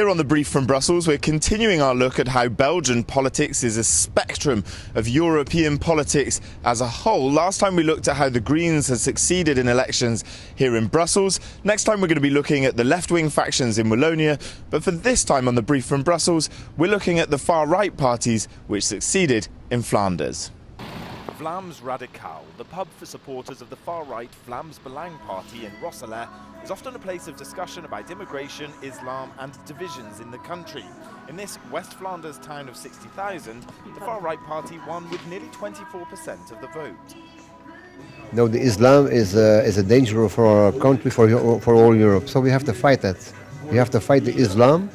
Here on The Brief from Brussels, we're continuing our look at how Belgian politics is a spectrum of European politics as a whole. Last time we looked at how the Greens has succeeded in elections here in Brussels. Next time we're going to be looking at the left-wing factions in Wallonia. But for this time on The Brief from Brussels, we're looking at the far-right parties which succeeded in Flanders. Vlaams Radicaal, the pub for supporters of the far-right Vlaams Belang party in Rosselaar, is often a place of discussion about immigration, Islam and divisions in the country. In this West Flanders town of 60,000, the far-right party won with nearly 24% of the vote. No, the Islam is a danger for our country, for all Europe. So we have to fight that. We have to fight the Islam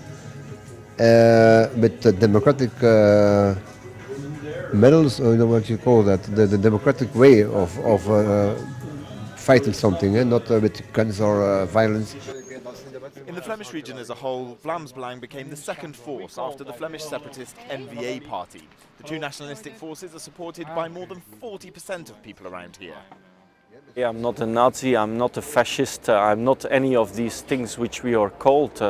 with the democratic medals, or you know what you call that, the democratic way of fighting something, not with guns or violence. In the Flemish region as a whole, Vlaams Belang became the second force after the Flemish separatist N-VA party. The two nationalistic forces are supported by more than 40% of people around here. Yeah, I'm not a Nazi, I'm not a fascist, I'm not any of these things which we are called.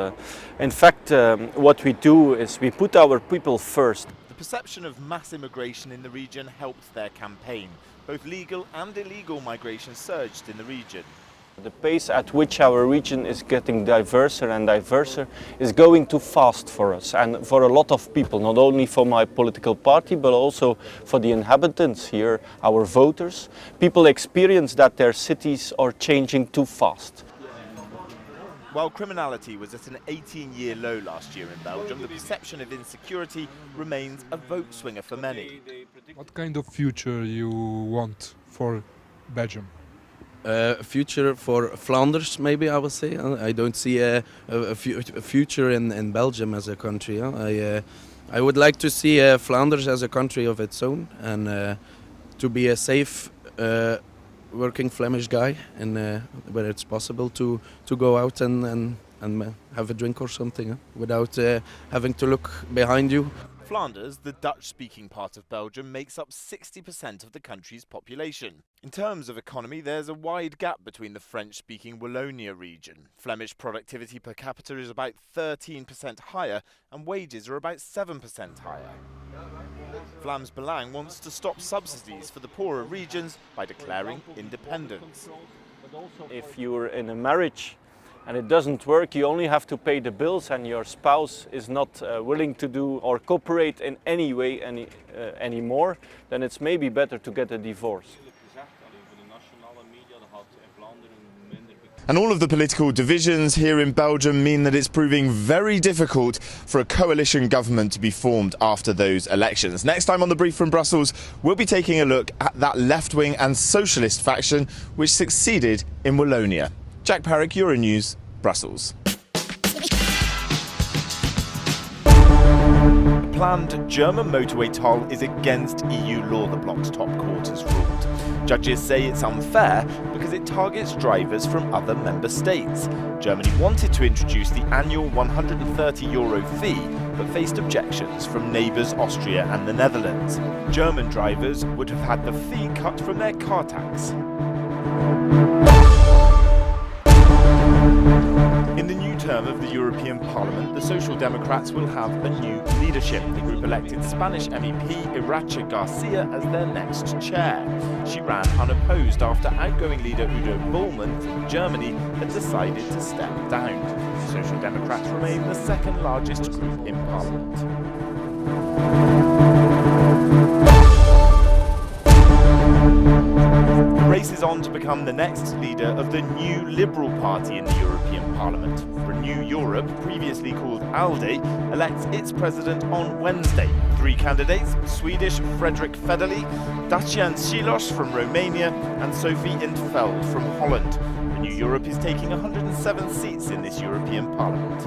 In fact, what we do is we put our people first. The perception of mass immigration in the region helped their campaign. Both legal and illegal migration surged in the region. The pace at which our region is getting diverser and diverser is going too fast for us and for a lot of people, not only for my political party but also for the inhabitants here, our voters. People experience that their cities are changing too fast. While criminality was at an 18-year low last year in Belgium, the perception of insecurity remains a vote swinger for many. What kind of future you want for Belgium? Future for Flanders, maybe I would say. I don't see a future in Belgium as a country. I would like to see Flanders as a country of its own and to be a safe working Flemish guy, and where it's possible to go out and have a drink or something without having to look behind you. Flanders, the Dutch-speaking part of Belgium, makes up 60% of the country's population. In terms of economy, there's a wide gap between the French-speaking Wallonia region. Flemish productivity per capita is about 13% higher, and wages are about 7% higher. Vlaams Belang wants to stop subsidies for the poorer regions by declaring independence. If you're in a marriage and it doesn't work, you only have to pay the bills and your spouse is not willing to do or cooperate in any way anymore, then it's maybe better to get a divorce. And all of the political divisions here in Belgium mean that it's proving very difficult for a coalition government to be formed after those elections. Next time on The Brief from Brussels, we'll be taking a look at that left-wing and socialist faction which succeeded in Wallonia. Jack Parrick, Euronews, Brussels. The planned German motorway toll is against EU law, the bloc's top court has ruled. Judges say it's unfair because it targets drivers from other member states. Germany wanted to introduce the annual €130 fee, but faced objections from neighbours Austria and the Netherlands. German drivers would have had the fee cut from their car tax. In the new term of the European Parliament, the Social Democrats will have a new leadership. The group elected Spanish MEP Irache Garcia as their next chair. She ran unopposed after outgoing leader Udo Bullmann from Germany had decided to step down. The Social Democrats remain the second largest group in Parliament. The race is on to become the next leader of the new Liberal Party in the European Parliament. Renew Europe, previously called ALDE, elects its president on Wednesday. Three candidates, Swedish Fredrik Federley, Dacian Cioloș from Romania and Sophie in 't Veld from Holland. Renew Europe is taking 107 seats in this European Parliament.